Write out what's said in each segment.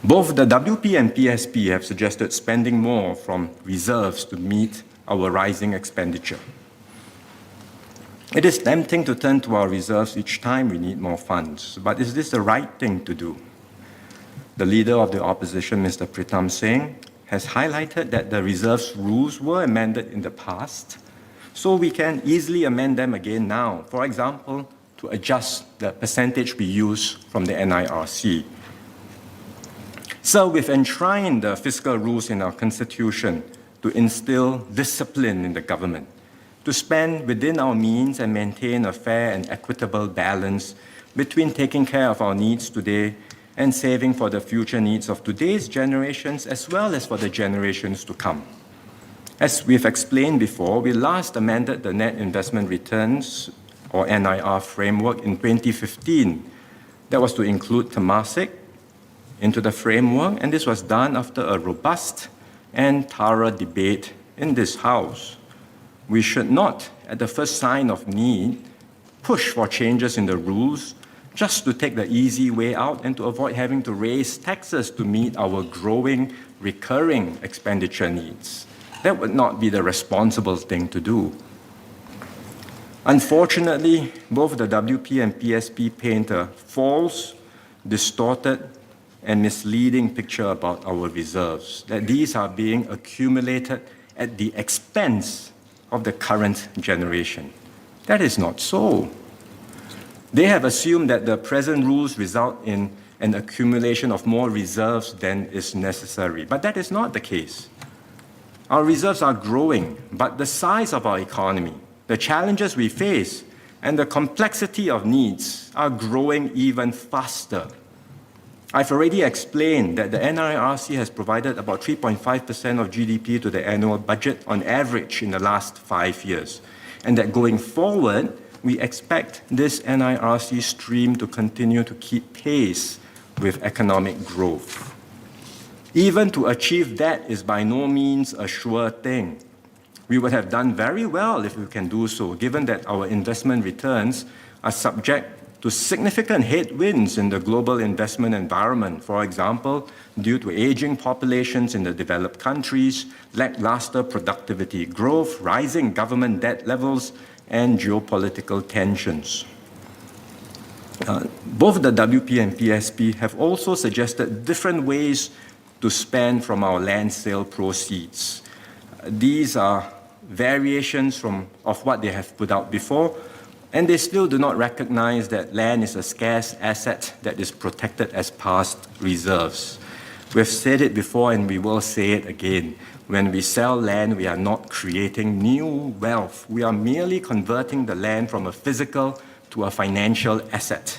Both the WP and PSP have suggested spending more from reserves to meet our rising expenditure. It is tempting to turn to our reserves each time we need more funds, but is this the right thing to do? The leader of the opposition, Mr. Pritam Singh, has highlighted that the reserves rules were amended in the past, so we can easily amend them again now, for example, to adjust the percentage we use from the NIRC. So we've enshrined the fiscal rules in our constitution to instill discipline in the government, to spend within our means and maintain a fair and equitable balance between taking care of our needs today and saving for the future needs of today's generations as well as for the generations to come. As we've explained before, we last amended the net investment returns or NIR framework in 2015. That was to include Temasek into the framework, and this was done after a robust and thorough debate in this House. We should not, at the first sign of need, push for changes in the rules just to take the easy way out and to avoid having to raise taxes to meet our growing, recurring expenditure needs. That would not be the responsible thing to do. Unfortunately, both the WP and PSP paint a false, distorted, and misleading picture about our reserves, that these are being accumulated at the expense of the current generation. That is not so. They have assumed that the present rules result in an accumulation of more reserves than is necessary, but that is not the case. Our reserves are growing, but the size of our economy, the challenges we face, and the complexity of needs are growing even faster. I've already explained that the NIRC has provided about 3.5% of GDP to the annual budget on average in the last 5 years, and that going forward, we expect this NIRC stream to continue to keep pace with economic growth. Even to achieve that is by no means a sure thing. We would have done very well if we can do so, given that our investment returns are subject to significant headwinds in the global investment environment, for example, due to aging populations in the developed countries, lackluster productivity growth, rising government debt levels, and geopolitical tensions. Both the WP and PSP have also suggested different ways to spend from our land sale proceeds. These are variations of what they have put out before, and they still do not recognize that land is a scarce asset that is protected as past reserves. We've said it before and we will say it again. When we sell land, we are not creating new wealth. We are merely converting the land from a physical to a financial asset.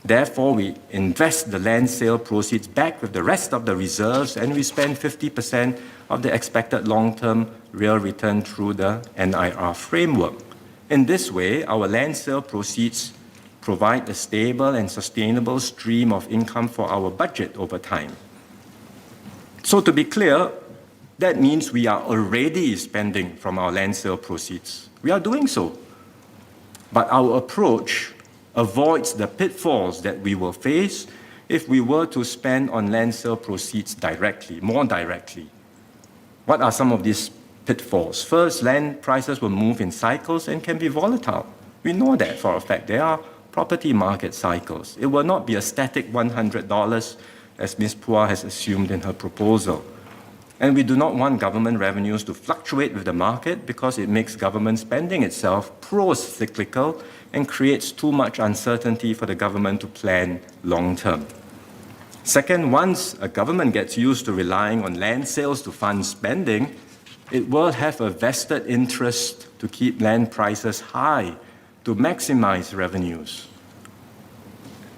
Therefore, we invest the land sale proceeds back with the rest of the reserves, and we spend 50% of the expected long-term real return through the NIR framework. In this way, our land sale proceeds provide a stable and sustainable stream of income for our budget over time. So to be clear, that means we are already spending from our land sale proceeds. We are doing so. But our approach avoids the pitfalls that we will face if we were to spend on land sale proceeds directly, more directly. What are some of these pitfalls? First, land prices will move in cycles and can be volatile. We know that for a fact. There are property market cycles. It will not be a static $100 as Ms. Phua has assumed in her proposal. And we do not want government revenues to fluctuate with the market because it makes government spending itself pro-cyclical and creates too much uncertainty for the government to plan long-term. Second, once a government gets used to relying on land sales to fund spending, it will have a vested interest to keep land prices high, to maximize revenues.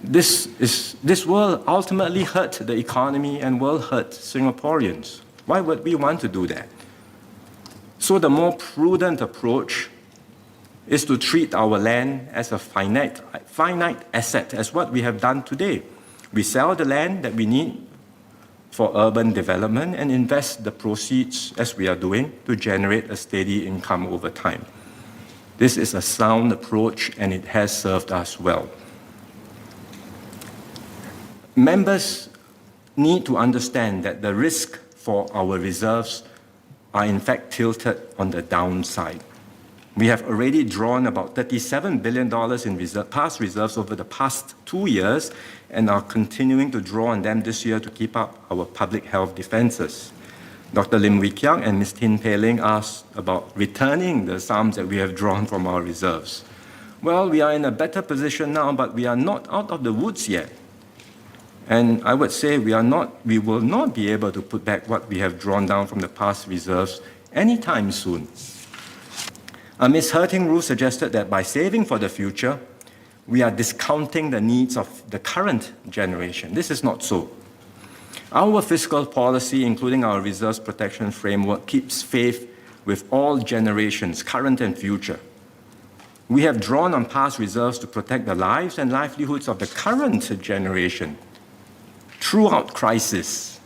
This will ultimately hurt the economy and will hurt Singaporeans. Why would we want to do that? So the more prudent approach is to treat our land as a finite asset, as what we have done today. We sell the land that we need for urban development and invest the proceeds, as we are doing, to generate a steady income over time. This is a sound approach and it has served us well. Members need to understand that the risk for our reserves are in fact tilted on the downside. We have already drawn about $37 billion in past reserves over the past 2 years and are continuing to draw on them this year to keep up our public health defenses. Dr. Lim Wee Kiang and Ms. Tin Pei Ling asked about returning the sums that we have drawn from our reserves. Well, we are in a better position now, but we are not out of the woods yet. And I would say we will not be able to put back what we have drawn down from the past reserves anytime soon. Ms. Herting-Ru suggested that by saving for the future, we are discounting the needs of the current generation. This is not so. Our fiscal policy, including our reserves protection framework, keeps faith with all generations, current and future. We have drawn on past reserves to protect the lives and livelihoods of the current generation throughout crisis.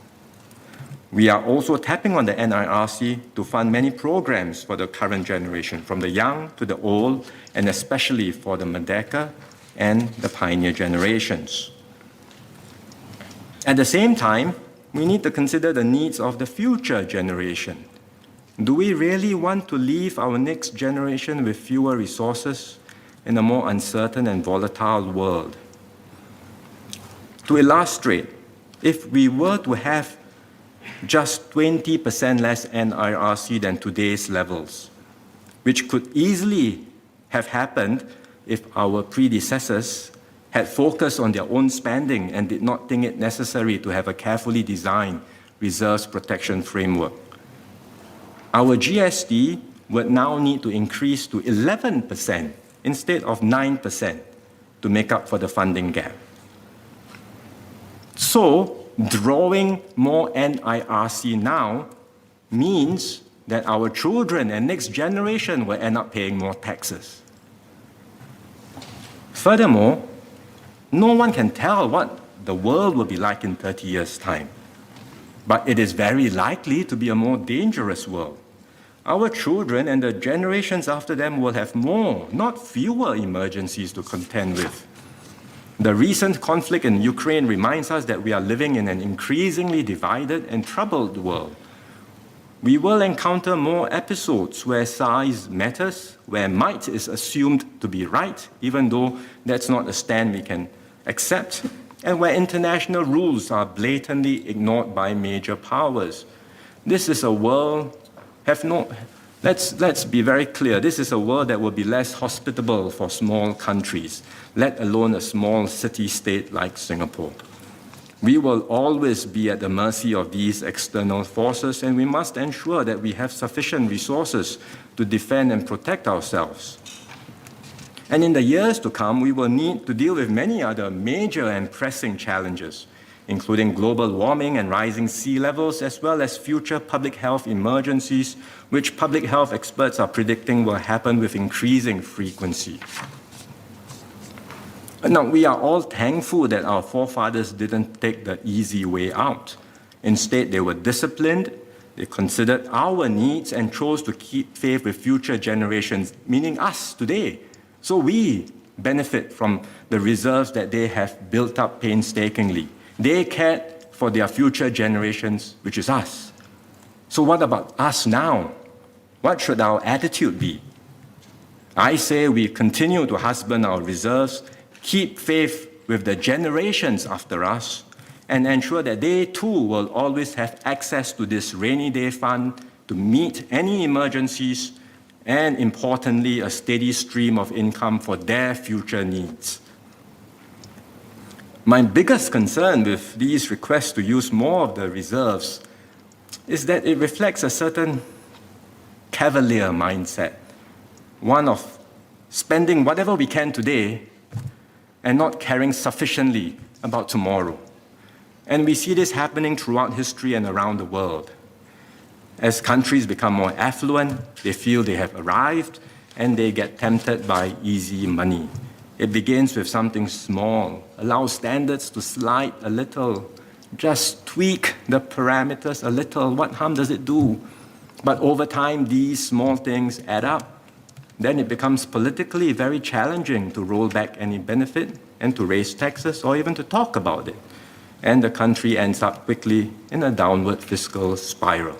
We are also tapping on the NIRC to fund many programs for the current generation, from the young to the old, and especially for the Merdeka and the pioneer generations. At the same time, we need to consider the needs of the future generation. Do we really want to leave our next generation with fewer resources in a more uncertain and volatile world? To illustrate, if we were to have just 20% less NIRC than today's levels, which could easily have happened if our predecessors had focused on their own spending and did not think it necessary to have a carefully designed reserves protection framework. Our GST would now need to increase to 11% instead of 9% to make up for the funding gap. So, drawing more NIRC now means that our children and next generation will end up paying more taxes. Furthermore, no one can tell what the world will be like in 30 years' time, but it is very likely to be a more dangerous world. Our children and the generations after them will have more, not fewer, emergencies to contend with. The recent conflict in Ukraine reminds us that we are living in an increasingly divided and troubled world. We will encounter more episodes where size matters, where might is assumed to be right, even though that's not a stand we can accept, and where international rules are blatantly ignored by major powers. This is a world Let's be very clear. This is a world that will be less hospitable for small countries, let alone a small city-state like Singapore. We will always be at the mercy of these external forces, and we must ensure that we have sufficient resources to defend and protect ourselves. And in the years to come, we will need to deal with many other major and pressing challenges, including global warming and rising sea levels, as well as future public health emergencies, which public health experts are predicting will happen with increasing frequency. Now, we are all thankful that our forefathers didn't take the easy way out. Instead, they were disciplined, they considered our needs, and chose to keep faith with future generations, meaning us today. So we benefit from the reserves that they have built up painstakingly. They cared for their future generations, which is us. So what about us now? What should our attitude be? I say we continue to husband our reserves, keep faith with the generations after us, and ensure that they too will always have access to this rainy day fund to meet any emergencies, and importantly, a steady stream of income for their future needs. My biggest concern with these requests to use more of the reserves is that it reflects a certain cavalier mindset, one of spending whatever we can today and not caring sufficiently about tomorrow. And we see this happening throughout history and around the world. As countries become more affluent, they feel they have arrived and they get tempted by easy money. It begins with something small, allow standards to slide a little, just tweak the parameters a little. What harm does it do? But over time, these small things add up. Then it becomes politically very challenging to roll back any benefit and to raise taxes or even to talk about it. and the country ends up quickly in a downward fiscal spiral.